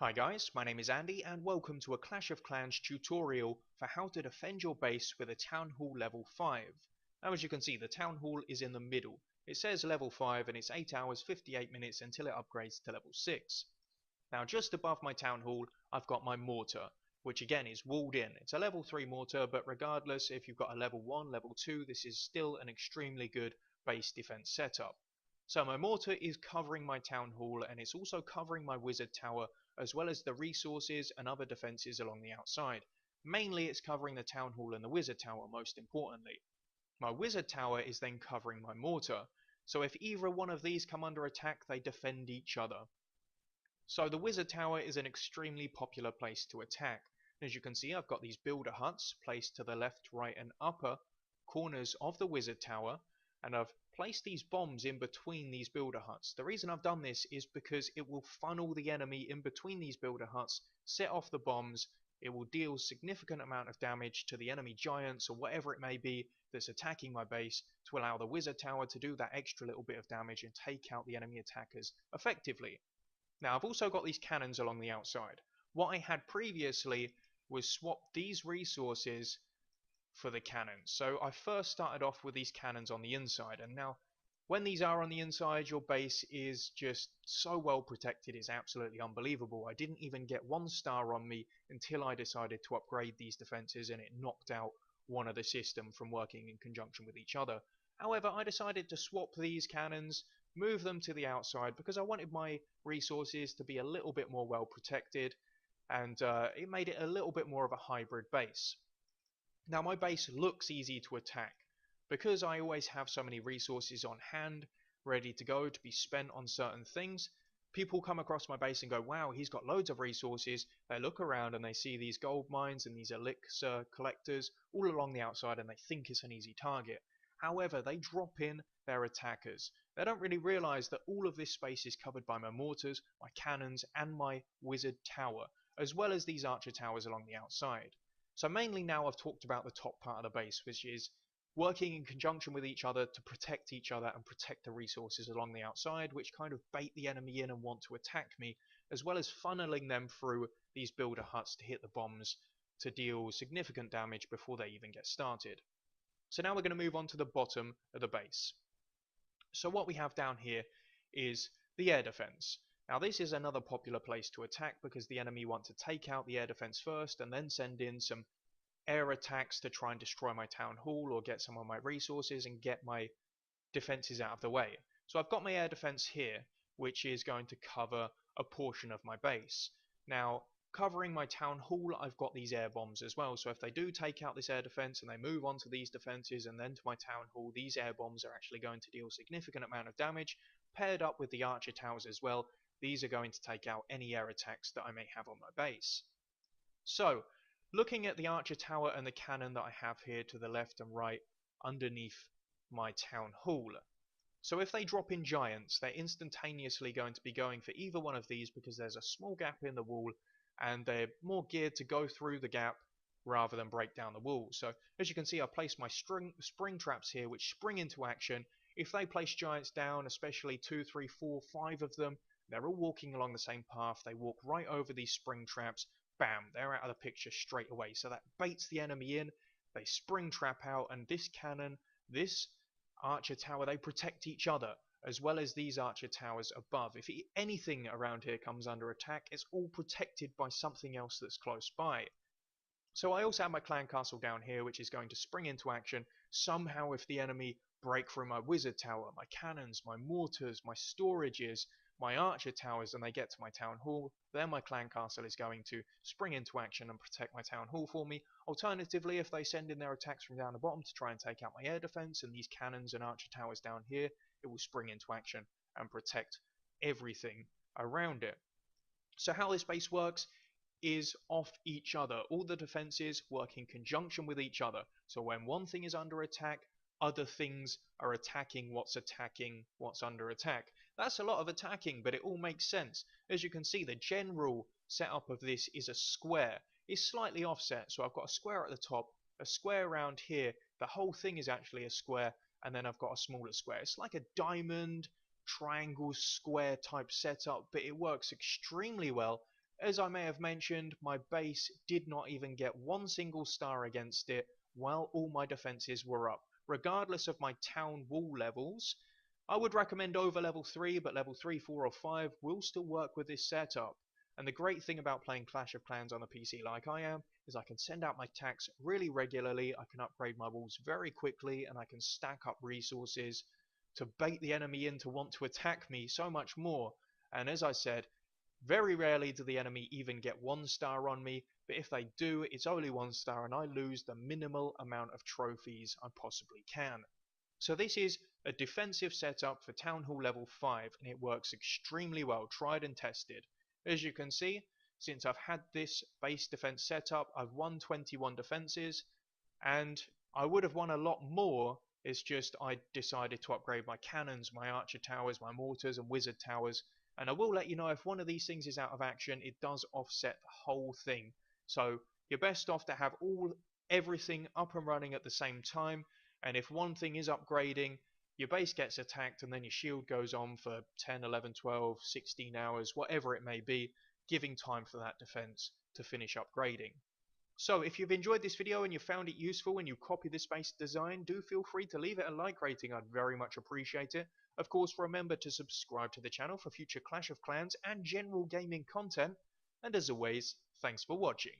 Hi guys, my name is Andy and welcome to a Clash of Clans tutorial for how to defend your base with a Town Hall level 5. Now as you can see, the Town Hall is in the middle. It says level 5 and it's 8 hours 58 minutes until it upgrades to level 6. Now just above my Town Hall I've got my mortar, which again is walled in. It's a level 3 mortar, but regardless if you've got a level 1, level 2, this is still an extremely good base defense setup. So my mortar is covering my Town Hall and it's also covering my wizard tower as well as the resources and other defences along the outside. Mainly it's covering the Town Hall and the wizard tower most importantly. My wizard tower is then covering my mortar, so if either one of these come under attack they defend each other. So the wizard tower is an extremely popular place to attack. As you can see, I've got these builder huts placed to the left, right and upper corners of the wizard tower, and I've placed these bombs in between these builder huts. The reason I've done this is because it will funnel the enemy in between these builder huts, set off the bombs, it will deal significant amount of damage to the enemy giants or whatever it may be that's attacking my base to allow the wizard tower to do that extra little bit of damage and take out the enemy attackers effectively. Now I've also got these cannons along the outside. What I had previously was swapped these resources for the cannons. So I first started off with these cannons on the inside, and now when these are on the inside your base is just so well protected, it's absolutely unbelievable. I didn't even get 1 star on me until I decided to upgrade these defences and it knocked out one of the system from working in conjunction with each other. However, I decided to swap these cannons, move them to the outside because I wanted my resources to be a little bit more well protected, and it made it a little bit more of a hybrid base. Now my base looks easy to attack because I always have so many resources on hand ready to go to be spent on certain things. People come across my base and go, wow, he's got loads of resources. They look around and they see these gold mines and these elixir collectors all along the outside and they think it's an easy target. However, they drop in their attackers. They don't really realise that all of this space is covered by my mortars, my cannons and my wizard tower, as well as these archer towers along the outside. So mainly now I've talked about the top part of the base, which is working in conjunction with each other to protect each other and protect the resources along the outside, which kind of bait the enemy in and want to attack me, as well as funneling them through these builder huts to hit the bombs to deal significant damage before they even get started. So now we're going to move on to the bottom of the base. So what we have down here is the air defense. Now this is another popular place to attack because the enemy want to take out the air defense first and then send in some air attacks to try and destroy my town hall or get some of my resources and get my defenses out of the way. So I've got my air defense here, which is going to cover a portion of my base. Now covering my town hall I've got these air bombs as well, so if they do take out this air defense and they move on to these defenses and then to my town hall, these air bombs are actually going to deal a significant amount of damage. Paired up with the archer towers as well, these are going to take out any air attacks that I may have on my base. So looking at the archer tower and the cannon that I have here to the left and right underneath my town hall. So if they drop in giants, they're instantaneously going to be going for either one of these because there's a small gap in the wall and they're more geared to go through the gap rather than break down the wall. So as you can see, I've placed my spring traps here which spring into action. If they place giants down, especially 2, 3, 4, 5 of them, they're all walking along the same path. They walk right over these spring traps. Bam, they're out of the picture straight away. So that baits the enemy in. They spring trap out, and this cannon, this archer tower, they protect each other as well as these archer towers above. If anything around here comes under attack, it's all protected by something else that's close by. So I also have my clan castle down here, which is going to spring into action somehow if the enemy break through my wizard tower, my cannons, my mortars, my storages, my archer towers, and they get to my town hall. Then my clan castle is going to spring into action and protect my town hall for me. Alternatively, if they send in their attacks from down the bottom to try and take out my air defense and these cannons and archer towers down here, it will spring into action and protect everything around it. So how this base works is off each other. All the defenses work in conjunction with each other. So when one thing is under attack, other things are attacking what's under attack. That's a lot of attacking, but it all makes sense. As you can see, the general setup of this is a square. It's slightly offset, so I've got a square at the top, a square around here. The whole thing is actually a square, and then I've got a smaller square. It's like a diamond, triangle, square type setup, but it works extremely well As I may have mentioned, my base did not even get one single star against it while all my defences were up, regardless of my town wall levels. I would recommend over level 3, but level 3, 4 or 5 will still work with this setup. And the great thing about playing Clash of Clans on a PC like I am, is I can send out my attacks really regularly, I can upgrade my walls very quickly, and I can stack up resources to bait the enemy in to want to attack me so much more. And as I said, very rarely do the enemy even get one star on me, but if they do, it's only one star and I lose the minimal amount of trophies I possibly can. So this is a defensive setup for Town Hall level 5 and it works extremely well, tried and tested. As you can see, since I've had this base defense setup, I've won 21 defenses and I would have won a lot more. It's just I decided to upgrade my cannons, my archer towers, my mortars and wizard towers, and I will let you know if one of these things is out of action, it does offset the whole thing. So you're best off to have everything up and running at the same time, and if one thing is upgrading, your base gets attacked and then your shield goes on for 10, 11, 12, 16 hours, whatever it may be, giving time for that defense to finish upgrading. So if you've enjoyed this video and you found it useful and you copy this base design, do feel free to leave it a like rating, I'd very much appreciate it. Of course, remember to subscribe to the channel for future Clash of Clans and general gaming content, and as always, thanks for watching.